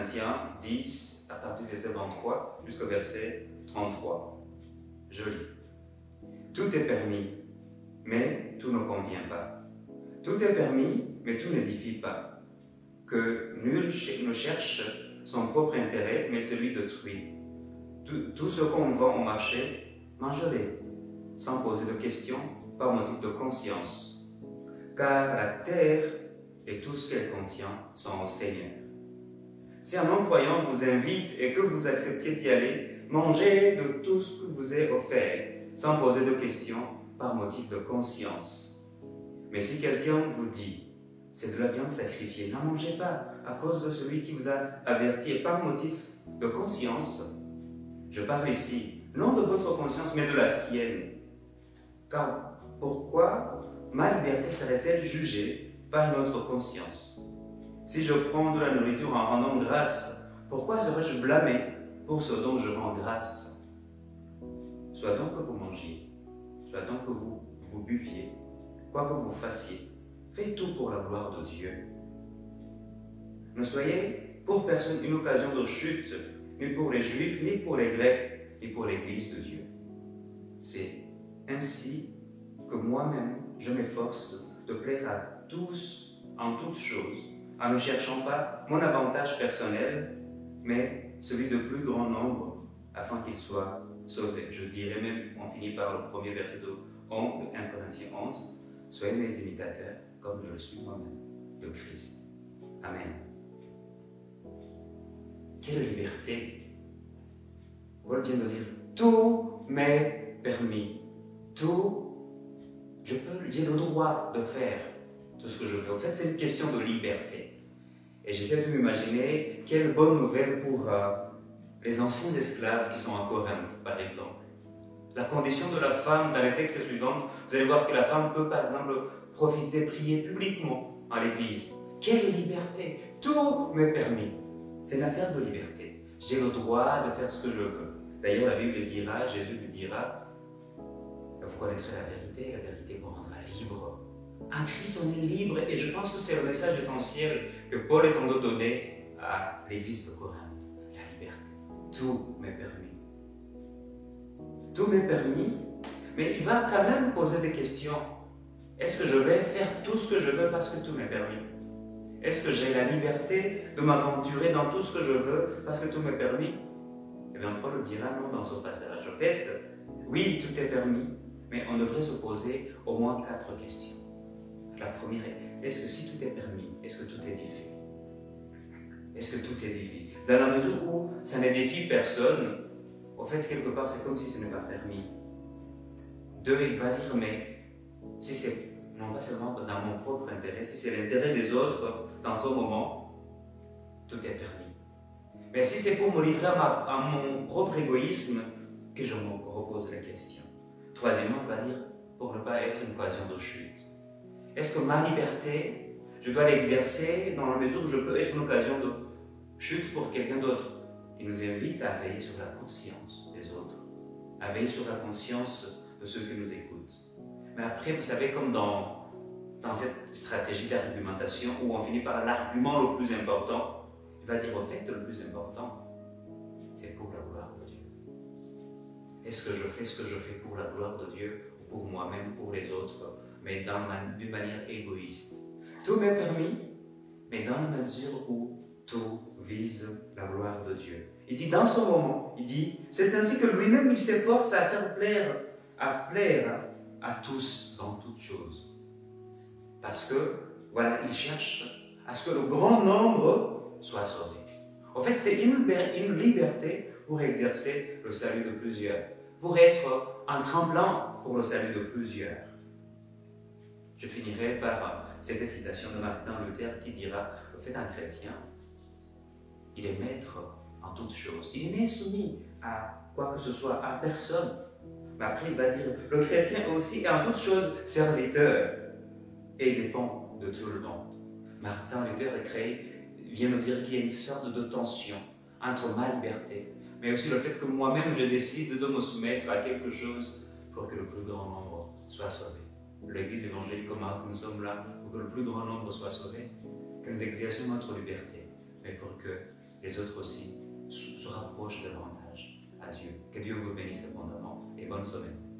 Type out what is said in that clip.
Corinthiens 10, à partir du verset 23 jusqu'au verset 33. Je lis. Tout est permis, mais tout ne convient pas. Tout est permis, mais tout n'édifie pas. Que nul ne cherche son propre intérêt, mais celui d'autrui. Tout ce qu'on vend au marché, mangez-les, sans poser de questions, par motif de conscience. Car la terre et tout ce qu'elle contient sont au Seigneur. Si un non-croyant vous invite et que vous acceptiez d'y aller, mangez de tout ce que vous est offert, sans poser de questions, par motif de conscience. Mais si quelqu'un vous dit, c'est de la viande sacrifiée, n'en mangez pas, à cause de celui qui vous a averti, et par motif de conscience. Je parle ici, non de votre conscience, mais de la sienne. Car pourquoi ma liberté serait-elle jugée par notre conscience? Si je prends de la nourriture en rendant grâce, pourquoi serais-je blâmé pour ce dont je rends grâce? Soit donc que vous mangiez, soit donc que vous buviez, quoi que vous fassiez, faites tout pour la gloire de Dieu. Ne soyez pour personne une occasion de chute, ni pour les Juifs, ni pour les Grecs, ni pour l'Église de Dieu. C'est ainsi que moi-même, je m'efforce de plaire à tous en toutes choses, en ne cherchant pas mon avantage personnel, mais celui de plus grand nombre, afin qu'ils soient sauvés. Je dirais même, on finit par le premier verset de 1 Corinthiens 11, « Soyez mes imitateurs, comme je le suis moi-même, de Christ. » Amen. Quelle liberté! Paul vient de dire, tout m'est permis, tout, j'ai le droit de faire tout ce que je veux. En fait, c'est une question de liberté. Et j'essaie de m'imaginer quelle bonne nouvelle pour les anciens esclaves qui sont à Corinthe, par exemple. La condition de la femme, dans les textes suivants, vous allez voir que la femme peut, par exemple, profiter, prier publiquement à l'église. Quelle liberté! Tout m'est permis. C'est une affaire de liberté. J'ai le droit de faire ce que je veux. D'ailleurs, la Bible dira, Jésus lui dira, vous connaîtrez la vérité vous rendra libre. En Christ, on est libre, et je pense que c'est le message essentiel que Paul est en train de donner à l'église de Corinthe. La liberté. Tout m'est permis. Tout m'est permis, mais il va quand même poser des questions. Est-ce que je vais faire tout ce que je veux parce que tout m'est permis? Est-ce que j'ai la liberté de m'aventurer dans tout ce que je veux parce que tout m'est permis? Eh bien, Paul dira non dans ce passage. En fait, oui, tout est permis, mais on devrait se poser au moins 4 questions. La première est, est-ce que si tout est permis, est-ce que tout édifie? Est-ce que tout édifie? Dans la mesure où ça n'édifie personne, en fait, quelque part, c'est comme si ce n'est pas permis. 2, il va dire, mais si c'est non pas seulement dans mon propre intérêt, si c'est l'intérêt des autres dans ce moment, tout est permis. Mais si c'est pour me livrer à mon propre égoïsme, que je me repose la question. 3e, il va dire, pour ne pas être une occasion de chute. Est-ce que ma liberté, je dois l'exercer dans la mesure où je peux être une occasion de chute pour quelqu'un d'autre? Il nous invite à veiller sur la conscience des autres, à veiller sur la conscience de ceux qui nous écoutent. Mais après, vous savez, comme dans cette stratégie d'argumentation où on finit par l'argument le plus important, il va dire au fait le plus important, c'est pour la gloire de Dieu. Est-ce que je fais ce que je fais pour la gloire de Dieu, ou pour moi-même, pour les autres, mais d'une manière égoïste? Tout m'est permis, mais dans la mesure où tout vise la gloire de Dieu. Il dit dans ce moment, il dit, c'est ainsi que lui-même il s'efforce à faire plaire à tous dans toutes choses. Parce que, voilà, il cherche à ce que le grand nombre soit sauvé. En fait, c'est une liberté pour exercer le salut de plusieurs, pour être un tremplin pour le salut de plusieurs. Je finirai par cette citation de Martin Luther qui dira, le fait un chrétien, il est maître en toutes choses. Il n'est soumis à quoi que ce soit, à personne. Mais après, il va dire, le chrétien aussi est en toutes choses serviteur et dépend de tout le monde. Martin Luther vient nous dire qu'il y a une sorte de tension entre ma liberté, mais aussi le fait que moi-même je décide de me soumettre à quelque chose pour que le plus grand nombre soit sauvé. L'Église évangélique comme nous sommes là, pour que le plus grand nombre soit sauvé, que nous exercions notre liberté, mais pour que les autres aussi se rapprochent davantage à Dieu. Que Dieu vous bénisse abondamment et bonne semaine.